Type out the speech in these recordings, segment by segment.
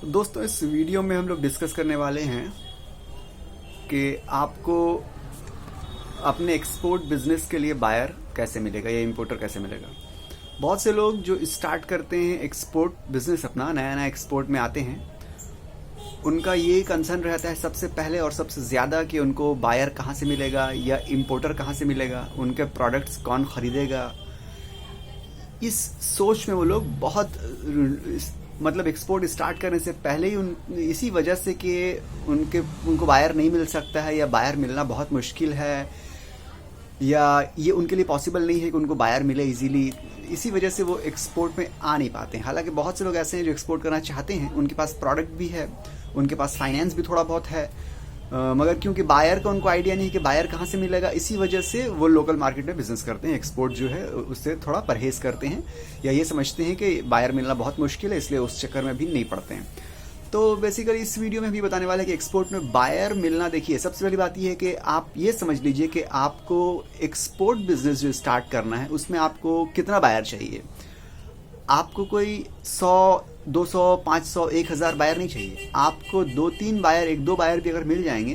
दोस्तों, इस वीडियो में हम लोग डिस्कस करने वाले हैं कि आपको अपने एक्सपोर्ट बिजनेस के लिए बायर कैसे मिलेगा या इंपोर्टर कैसे मिलेगा। बहुत से लोग जो स्टार्ट करते हैं एक्सपोर्ट बिजनेस, अपना नया नया एक्सपोर्ट में आते हैं, उनका ये कंसर्न रहता है सबसे पहले और सबसे ज़्यादा कि उनको बायर कहाँ से मिलेगा या इंपोर्टर कहाँ से मिलेगा, उनके प्रोडक्ट्स कौन ख़रीदेगा। इस सोच में वो लोग बहुत मतलब एक्सपोर्ट स्टार्ट करने से पहले ही इसी वजह से कि उनको बायर नहीं मिल सकता है या बायर मिलना बहुत मुश्किल है या ये उनके लिए पॉसिबल नहीं है कि उनको बायर मिले इजीली, इसी वजह से वो एक्सपोर्ट में आ नहीं पाते हैं। हालांकि बहुत से लोग ऐसे हैं जो एक्सपोर्ट करना चाहते हैं, उनके पास प्रोडक्ट भी है, उनके पास फाइनेंस भी थोड़ा बहुत है, मगर क्योंकि बायर का उनको आइडिया नहीं है कि बायर कहाँ से मिलेगा, इसी वजह से वो लोकल मार्केट में बिजनेस करते हैं। एक्सपोर्ट जो है उससे थोड़ा परहेज करते हैं या ये समझते हैं कि बायर मिलना बहुत मुश्किल है, इसलिए उस चक्कर में भी नहीं पड़ते हैं। तो बेसिकली इस वीडियो में भी बताने वाला है कि एक्सपोर्ट में बायर मिलना, देखिए सबसे पहली बात यह है कि आप ये समझ लीजिए कि आपको एक्सपोर्ट बिजनेस जो स्टार्ट करना है उसमें आपको कितना बायर चाहिए। आपको कोई 100, 200, 500, 1000 बायर नहीं चाहिए। आपको 2-3 बायर, 1-2 बायर भी अगर मिल जाएंगे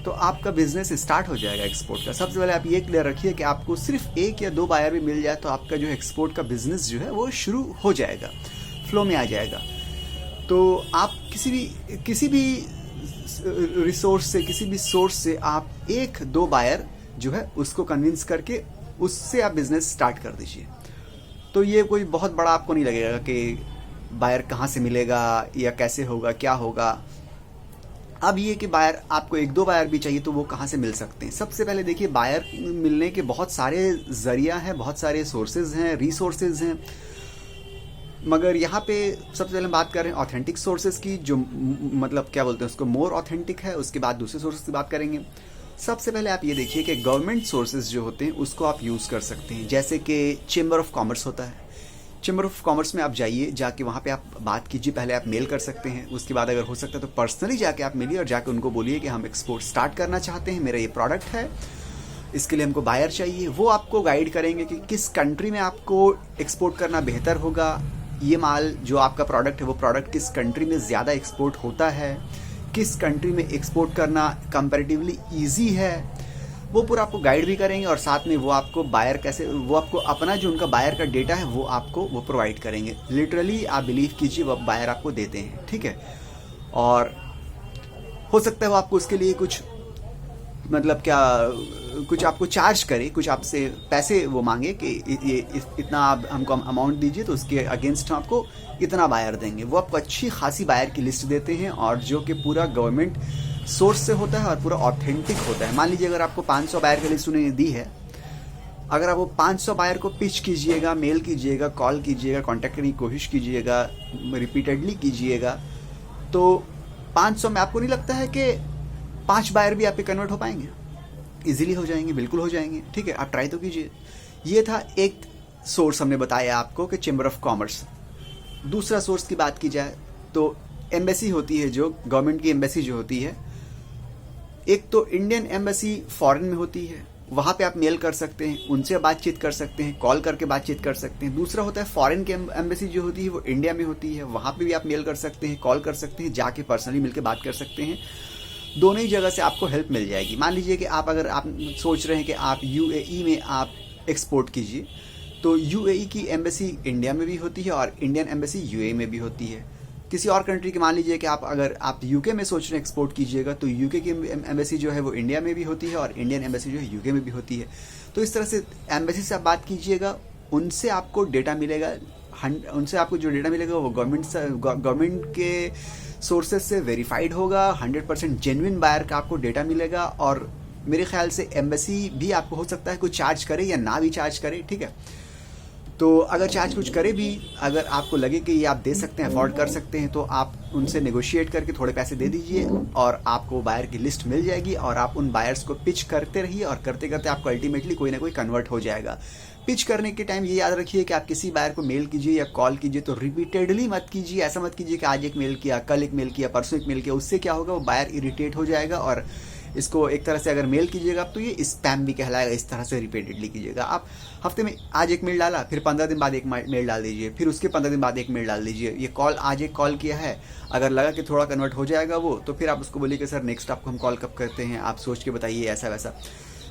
तो आपका बिजनेस स्टार्ट हो जाएगा एक्सपोर्ट का। सबसे पहले आप ये क्लियर रखिए कि आपको सिर्फ 1 या 2 बायर भी मिल जाए तो आपका जो एक्सपोर्ट का बिजनेस जो है वो शुरू हो जाएगा, फ्लो में आ जाएगा। तो आप किसी भी रिसोर्स से, किसी भी सोर्स से आप 1-2 बायर जो है उसको कन्विंस करके उससे आप बिजनेस स्टार्ट कर दीजिए। तो ये कोई बहुत बड़ा आपको नहीं लगेगा कि बायर कहाँ से मिलेगा या कैसे होगा, क्या होगा। अब ये कि बायर आपको 1-2 बायर भी चाहिए तो वो कहाँ से मिल सकते हैं। सबसे पहले देखिए, बायर मिलने के बहुत सारे जरिया हैं, बहुत सारे सोर्सेज हैं, रिसोर्सेज हैं, मगर यहाँ पे सबसे पहले बात कर रहे हैं ऑथेंटिक सोर्सेज की, जो मतलब क्या बोलते हैं उसको, मोर ऑथेंटिक है। उसके बाद दूसरे सोर्सेज की बात करेंगे। सबसे पहले आप ये देखिए कि गवर्नमेंट सोर्सेज जो होते हैं उसको आप यूज़ कर सकते हैं। जैसे कि चेंबर ऑफ कॉमर्स होता है, चेंबर ऑफ कॉमर्स में आप जाइए, जाके वहाँ पे आप बात कीजिए। पहले आप मेल कर सकते हैं, उसके बाद अगर हो सकता है तो पर्सनली जाके आप मिलिए और जाके उनको बोलिए कि हम एक्सपोर्ट स्टार्ट करना चाहते हैं, मेरा ये प्रोडक्ट है, इसके लिए हमको बायर चाहिए। वो आपको गाइड करेंगे कि किस कंट्री में आपको एक्सपोर्ट करना बेहतर होगा, ये माल जो आपका प्रोडक्ट है वो प्रोडक्ट किस कंट्री में ज़्यादा एक्सपोर्ट होता है, किस कंट्री में एक्सपोर्ट करना कंपैरेटिवली ईजी है, वो पूरा आपको गाइड भी करेंगे। और साथ में वो आपको बायर कैसे, वो आपको अपना जो उनका बायर का डेटा है वो आपको वो प्रोवाइड करेंगे। लिटरली आप बिलीव कीजिए वो बायर आपको देते हैं, ठीक है। और हो सकता है वो आपको उसके लिए कुछ मतलब क्या, कुछ आपको चार्ज करे, कुछ आपसे पैसे वो मांगे कि ये इतना आप हमको अमाउंट दीजिए तो उसके अगेंस्ट हम आपको इतना बायर देंगे। वो आपको अच्छी खासी बायर की लिस्ट देते हैं और जो कि पूरा गवर्नमेंट सोर्स से होता है और पूरा ऑथेंटिक होता है। मान लीजिए अगर आपको 500 बायर की लिस्ट उन्होंने दी है, अगर आप वो 500 बायर को पिच कीजिएगा, मेल कीजिएगा, कॉल कीजिएगा, कॉन्टैक्ट करने की कोशिश कीजिएगा, रिपीटेडली कीजिएगा, तो 500 में आपको नहीं लगता है कि 5 बायर भी आप पे कन्वर्ट हो पाएंगे? इजीली हो जाएंगे, बिल्कुल हो जाएंगे, ठीक है। आप ट्राई तो कीजिए। ये था एक सोर्स हमने बताया आपको कि चेंबर ऑफ कॉमर्स। दूसरा सोर्स की बात की जाए तो एम्बेसी होती है, जो गवर्नमेंट की एम्बेसी जो होती है। एक तो इंडियन एम्बेसी फॉरेन में होती है, वहाँ पे आप मेल कर सकते हैं, उनसे बातचीत कर सकते हैं, कॉल करके बातचीत कर सकते हैं। दूसरा होता है फॉरेन की एम्बेसी जो होती है वो इंडिया में होती है, वहाँ पे भी आप मेल कर सकते हैं, कॉल कर सकते हैं, जाके पर्सनली मिलकर बात कर सकते हैं। दोनों ही जगह से आपको हेल्प मिल जाएगी। मान लीजिए कि आप सोच रहे हैं कि आप यूएई में आप एक्सपोर्ट कीजिए, तो यूएई की एम्बेसी इंडिया में भी होती है और इंडियन एम्बेसी यूएई में भी होती है। किसी और कंट्री की, मान लीजिए कि अगर आप यूके में सोच रहे हैं एक्सपोर्ट कीजिएगा, तो यूके की एम्बेसी जो है वो इंडिया में भी होती है और इंडियन एम्बेसी जो है यूके में भी होती है। तो इस तरह से एम्बेसी से आप बात कीजिएगा, उनसे आपको डेटा मिलेगा, उनसे आपको जो डेटा मिलेगा वो गवर्नमेंट के सोर्सेज से वेरीफाइड होगा, 100% जेन्युइन बायर का आपको डेटा मिलेगा। और मेरे ख्याल से एम्बेसी भी आपको हो सकता है कुछ चार्ज करे या ना भी चार्ज करे, ठीक है। तो अगर चार्ज कुछ करे भी, अगर आपको लगे कि ये आप दे सकते हैं, अफोर्ड कर सकते हैं, तो आप उनसे नेगोशिएट करके थोड़े पैसे दे दीजिए और आपको बायर की लिस्ट मिल जाएगी और आप उन बायर्स को पिच करते रहिए और करते करते आपको अल्टीमेटली कोई ना कोई कन्वर्ट हो जाएगा। पिच करने के टाइम ये याद रखिए कि आप किसी बायर को मेल कीजिए या कॉल कीजिए तो रिपीटेडली मत कीजिए। ऐसा मत कीजिए कि आज एक मेल किया, कल एक मेल किया, परसों एक मेल किया। उससे क्या होगा, वो बायर इरिटेट हो जाएगा और इसको एक तरह से अगर मेल कीजिएगा आप तो ये स्पैम भी कहलाएगा। इस तरह से रिपीटेडली कीजिएगा। आप हफ्ते में आज एक मेल डाला, फिर 15 दिन बाद एक मेल डाल दीजिए, फिर उसके 15 दिन बाद एक मेल डाल दीजिए। ये कॉल आज एक कॉल किया है, अगर लगा कि थोड़ा कन्वर्ट हो जाएगा वो, तो फिर आप उसको बोलिए कि सर नेक्स्ट आपको हम कॉल कब करते हैं, आप सोच के बताइए, ऐसा वैसा।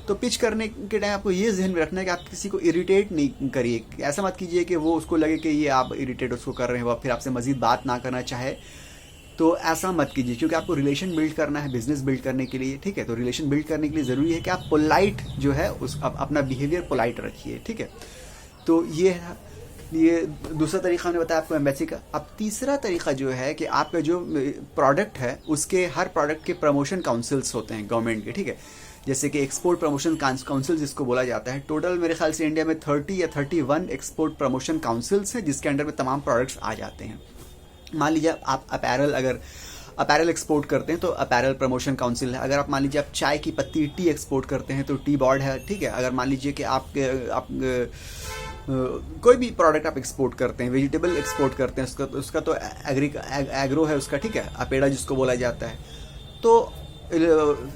तो पिच करने के टाइम आपको ये जहन में रखना है कि आप किसी को इरिटेट नहीं करिए। ऐसा मत कीजिए कि वो उसको लगे कि ये आप इरिटेट उसको कर रहे हैं, वो फिर आपसे मजीद बात ना करना चाहे। तो ऐसा मत कीजिए, क्योंकि आपको रिलेशन बिल्ड करना है बिजनेस बिल्ड करने के लिए, ठीक है। तो रिलेशन बिल्ड करने के लिए ज़रूरी है कि आप पोलाइट जो है उस अपना बिहेवियर पोलाइट रखिए, ठीक है। तो ये दूसरा तरीका हमने बताया आपको एम्बेसी का। अब तीसरा तरीका जो है कि आपका जो प्रोडक्ट है उसके हर प्रोडक्ट के प्रमोशन काउंसिल्स होते हैं गवर्नमेंट के, ठीक है। जैसे कि एक्सपोर्ट प्रमोशन काउंसिल जिसको बोला जाता है। टोटल मेरे ख्याल से इंडिया में 30 या 31 एक्सपोर्ट प्रमोशन काउंसिल्स हैं, जिसके अंडर में तमाम प्रोडक्ट्स आ जाते हैं। मान लीजिए आप अपैरल एक्सपोर्ट करते हैं तो अपैरल प्रमोशन काउंसिल है। अगर आप मान लीजिए आप चाय की पत्ती टी एक्सपोर्ट करते हैं तो टी बोर्ड है, ठीक है। अगर मान लीजिए कि आप कोई भी प्रोडक्ट आप एक्सपोर्ट करते हैं, वेजिटेबल एक्सपोर्ट करते हैं, उसका तो एग्रो है उसका, ठीक है, अपेड़ा जिसको बोला जाता है। तो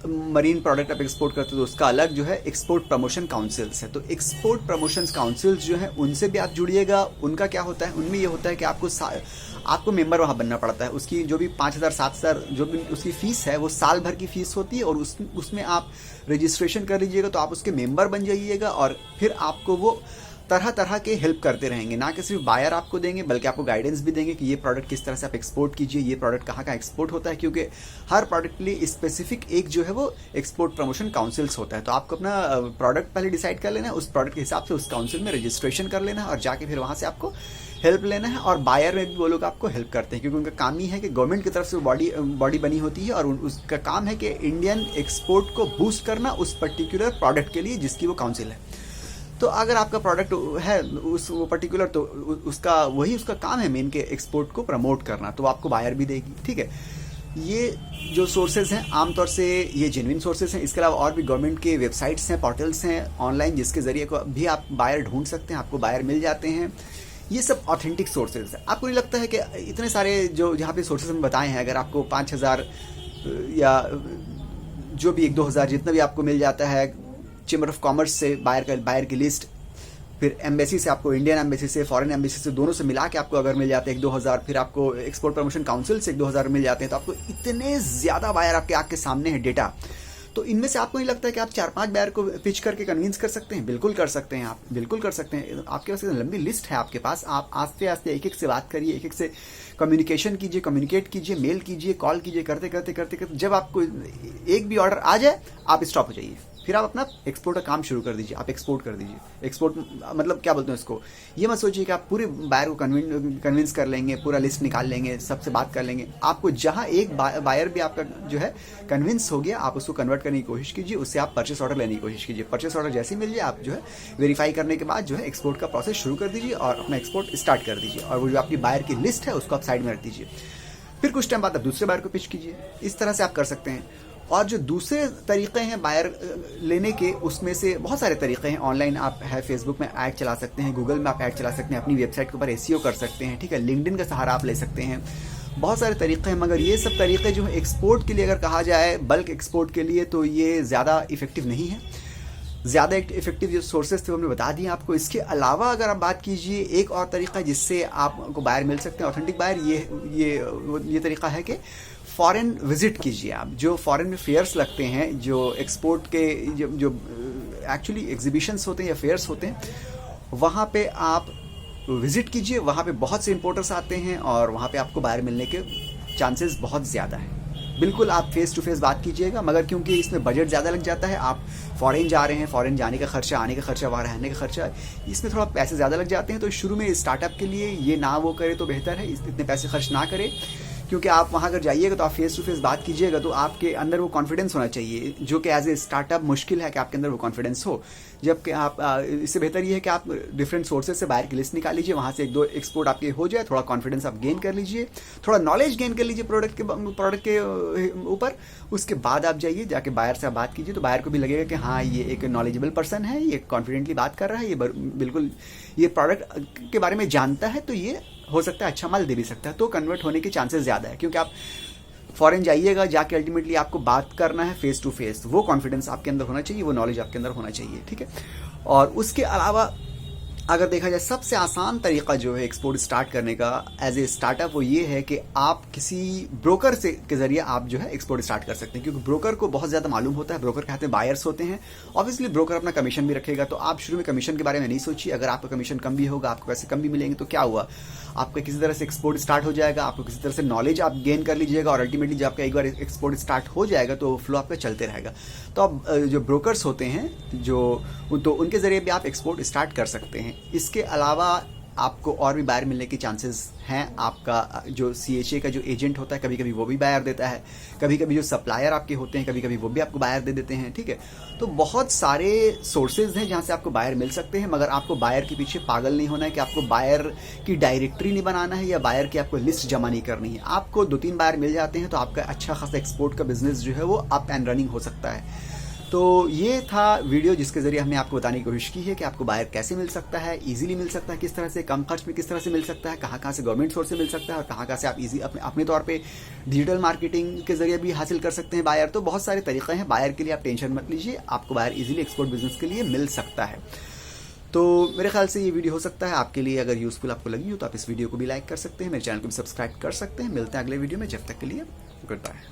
मरीन प्रोडक्ट आप एक्सपोर्ट करते हो तो उसका अलग जो है एक्सपोर्ट प्रमोशन काउंसिल्स है। तो एक्सपोर्ट प्रमोशन काउंसिल्स जो है उनसे भी आप जुड़िएगा। उनका क्या होता है, उनमें ये होता है कि आपको मेंबर वहाँ बनना पड़ता है। उसकी जो भी 5,000 7,000 जो भी उसकी फ़ीस है वो साल भर की फ़ीस होती है, और उसमें आप रजिस्ट्रेशन कर लीजिएगा तो आप उसके मेंबर बन जाइएगा। और फिर आपको वो तरह तरह के हेल्प करते रहेंगे, ना कि सिर्फ बायर आपको देंगे बल्कि आपको गाइडेंस भी देंगे कि ये प्रोडक्ट किस तरह से आप एक्सपोर्ट कीजिए, ये प्रोडक्ट कहाँ कहाँ एक्सपोर्ट होता है। क्योंकि हर प्रोडक्ट के लिए स्पेसिफिक एक जो है वो एक्सपोर्ट प्रमोशन काउंसिल्स होता है। तो आपको अपना प्रोडक्ट पहले डिसाइड कर लेना है, उस प्रोडक्ट के हिसाब से उस काउंसिल में रजिस्ट्रेशन कर लेना है, और जाके फिर वहाँ से आपको हेल्प लेना है। और बायर में भी वो लोग आपको हेल्प करते हैं, क्योंकि उनका काम ही है कि गवर्नमेंट की तरफ से बॉडी बनी होती है, और उसका काम है कि इंडियन एक्सपोर्ट को बूस्ट करना उस पर्टिकुलर प्रोडक्ट के लिए जिसकी वो काउंसिल है। तो अगर आपका प्रोडक्ट है वो पर्टिकुलर, तो उसका काम है मेन के एक्सपोर्ट को प्रमोट करना, तो आपको बायर भी देगी, ठीक है। ये जो सोर्सेज हैं आमतौर से ये जेन्युइन सोर्सेज हैं। इसके अलावा और भी गवर्नमेंट के वेबसाइट्स हैं, पोर्टल्स हैं ऑनलाइन, जिसके जरिए को भी आप बायर ढूंढ सकते हैं, आपको बायर मिल जाते हैं। ये सब ऑथेंटिक सोर्सेज है। आपको नहीं लगता है कि इतने सारे जो जहाँ पे सोर्सेज हम बताए हैं, अगर आपको 5,000 या जो भी 1-2 हज़ार जितना भी आपको मिल जाता है, चेंबर ऑफ कॉमर्स से बायर की लिस्ट, फिर एम्बेसी से आपको, इंडियन एम्बेसी से, फॉरेन एम्बेसी से, दोनों से मिला के आपको अगर मिल जाते हैं 1-2 हज़ार, फिर आपको एक्सपोर्ट प्रमोशन काउंसिल से 1-2 हज़ार मिल जाते हैं, तो आपको इतने ज़्यादा बायर आपके आँख के सामने है डेटा। तो इनमें से आपको नहीं लगता है कि आप 4-5 बायर को पिच करके कन्विंस कर सकते हैं? बिल्कुल कर सकते हैं, आप बिल्कुल कर सकते हैं। आपके पास लंबी लिस्ट है आपके पास। आप आस्ते आस्ते एक एक से बात करिए, एक एक से कम्युनिकेशन कीजिए, कम्युनिकेट कीजिए, मेल कीजिए, कॉल कीजिए, करते करते जब आपको एक भी ऑर्डर आ जाए आप स्टॉप हो जाइए, फिर आप अपना एक्सपोर्ट का काम शुरू कर दीजिए, आप एक्सपोर्ट कर दीजिए। एक्सपोर्ट मतलब क्या बोलते हैं इसको, ये मत सोचिए कि आप पूरे बायर को कन्विंस कर लेंगे, पूरा लिस्ट निकाल लेंगे, सबसे बात कर लेंगे। आपको जहां एक बायर भी आपका जो है कन्विंस हो गया, आप उसको कन्वर्ट करने की कोशिश कीजिए, उससे आप परचेस ऑर्डर लेने की कोशिश कीजिए। परचेस ऑर्डर जैसे ही मिल जाए आप जो है वेरीफाई करने के बाद जो है एक्सपोर्ट का प्रोसेस शुरू कर दीजिए और अपना एक्सपोर्ट स्टार्ट कर दीजिए। और वो जो आपकी बायर की लिस्ट है उसको आप साइड में रख दीजिए। फिर कुछ टाइम बाद आप दूसरे बायर को पिच कीजिए। इस तरह से आप कर सकते हैं। और जो दूसरे तरीके हैं बायर लेने के, उसमें से बहुत सारे तरीके हैं। ऑनलाइन आप है, फेसबुक में ऐड चला सकते हैं, गूगल में आप ऐड चला सकते हैं, अपनी वेबसाइट के ऊपर एसईओ कर सकते हैं, ठीक है। लिंक्डइन का सहारा आप ले सकते हैं। बहुत सारे तरीके हैं, मगर ये सब तरीके जो है एक्सपोर्ट के लिए अगर कहा जाए, बल्क एक्सपोर्ट के लिए, तो ये ज़्यादा इफेक्टिव नहीं है। ज़्यादा इफेक्टिव जो सोर्सेज थे वो हमने बता दिए आपको। इसके अलावा अगर आप बात कीजिए, एक और तरीका जिससे आपको बायर मिल सकते हैं, ऑथेंटिक बायर, ये तरीका है कि फॉरेन विजिट कीजिए आप। जो फॉरेन में फेयर्स लगते हैं, जो एक्सपोर्ट के जो एक्चुअली एग्जीबिशंस होते हैं या फेयर्स होते हैं, वहाँ पे आप विजिट कीजिए। वहाँ पे बहुत से इंपोर्टर्स आते हैं और वहाँ पे आपको बायर मिलने के चांसेस बहुत ज़्यादा हैं। बिल्कुल आप फेस टू फेस बात कीजिएगा, मगर क्योंकि इसमें बजट ज़्यादा लग जाता है, आप फॉरेन जा रहे हैं, फॉरेन जाने का खर्चा, आने का खर्चा, वहाँ रहने का खर्चा, इसमें थोड़ा पैसे ज़्यादा लग जाते हैं। तो शुरू में स्टार्टअप के लिए ये ना वो करे तो बेहतर है, इतने पैसे खर्च ना करें। क्योंकि आप वहाँ अगर जाइएगा तो आप फेस टू फेस बात कीजिएगा तो आपके अंदर वो कॉन्फिडेंस होना चाहिए, जो कि एज ए स्टार्टअप मुश्किल है कि आपके अंदर वो कॉन्फिडेंस हो। जबकि आप इससे बेहतर ये है कि आप डिफरेंट सोर्सेज से बायर की लिस्ट निकाल लीजिए, वहाँ से 1-2 एक्सपोर्ट आपके हो जाए, थोड़ा कॉन्फिडेंस आप गेन कर लीजिए, थोड़ा नॉलेज गेन कर लीजिए प्रोडक्ट के ऊपर। उसके बाद आप जाइए, जाके बायर से आप बात कीजिए, तो बायर को भी लगेगा कि हाँ ये एक नॉलेजेबल पर्सन है, ये कॉन्फिडेंटली बात कर रहा है, ये बिल्कुल ये प्रोडक्ट के बारे में जानता है, तो ये हो सकता है अच्छा माल दे भी सकता है। तो कन्वर्ट होने के चांसेस ज़्यादा है, क्योंकि आप फॉरेन जाइएगा, जाके अल्टीमेटली आपको बात करना है फेस टू फेस, वो कॉन्फिडेंस आपके अंदर होना चाहिए, वो नॉलेज आपके अंदर होना चाहिए, ठीक है। और उसके अलावा अगर देखा जाए सबसे आसान तरीका जो है एक्सपोर्ट स्टार्ट करने का एज ए स्टार्टअप, वो ये है कि आप किसी ब्रोकर से के जरिए आप जो है एक्सपोर्ट स्टार्ट कर सकते हैं, क्योंकि ब्रोकर को बहुत ज़्यादा मालूम होता है, ब्रोकर के हाथ में बायर्स होते हैं। ऑब्वियसली ब्रोकर अपना कमीशन भी रखेगा, तो आप शुरू में कमीशन के बारे में नहीं सोचिए। अगर आपका कमीशन कम भी होगा, आपको पैसे कम भी मिलेंगे, तो क्या हुआ, आपका किसी तरह से एक्सपोर्ट स्टार्ट हो जाएगा, आपको किसी तरह से नॉलेज आप गेन कर लीजिएगा, और अल्टीमेटली जब आपका एक बार एक्सपोर्ट स्टार्ट हो जाएगा तो फ्लो आपका चलते रहेगा। तो अब जो ब्रोकर्स होते हैं तो उनके जरिए भी आप एक्सपोर्ट स्टार्ट कर सकते हैं। इसके अलावा आपको और भी बायर मिलने के चांसेस हैं। आपका जो CHA का जो एजेंट होता है, कभी कभी वो भी बायर देता है, कभी कभी जो सप्लायर आपके होते हैं, कभी कभी वो भी आपको बायर दे देते हैं, ठीक है। तो बहुत सारे सोर्सेज हैं जहां से आपको बायर मिल सकते हैं, मगर आपको बायर के पीछे पागल नहीं होना है कि आपको बायर की डायरेक्टरी नहीं बनाना है या बायर की आपको लिस्ट जमा नहीं करनी है। आपको 2-3 बायर मिल जाते हैं तो आपका अच्छा खासा एक्सपोर्ट का बिजनेस जो है वो अप एंड रनिंग हो सकता है। तो ये था वीडियो जिसके जरिए हमने आपको बताने की कोशिश की है कि आपको बायर कैसे मिल सकता है, इजीली मिल सकता है, किस तरह से कम खर्च में किस तरह से मिल सकता है, कहाँ से गवर्नमेंट सोर्स से मिल सकता है, और कहाँ से आप इजी अपने तौर पे डिजिटल मार्केटिंग के जरिए भी हासिल कर सकते हैं बायर। तो बहुत सारे तरीके हैं बायर के लिए, आप टेंशन मत लीजिए, आपको बायर इजीली एक्सपोर्ट बिजनेस के लिए मिल सकता है। तो मेरे ख्याल से ये वीडियो हो सकता है आपके लिए अगर यूजफुल आपको लगी हो तो आप इस वीडियो को भी लाइक कर सकते हैं, मेरे चैनल को भी सब्सक्राइब कर सकते हैं। मिलते हैं अगले वीडियो में, जब तक के लिए गुड बाय।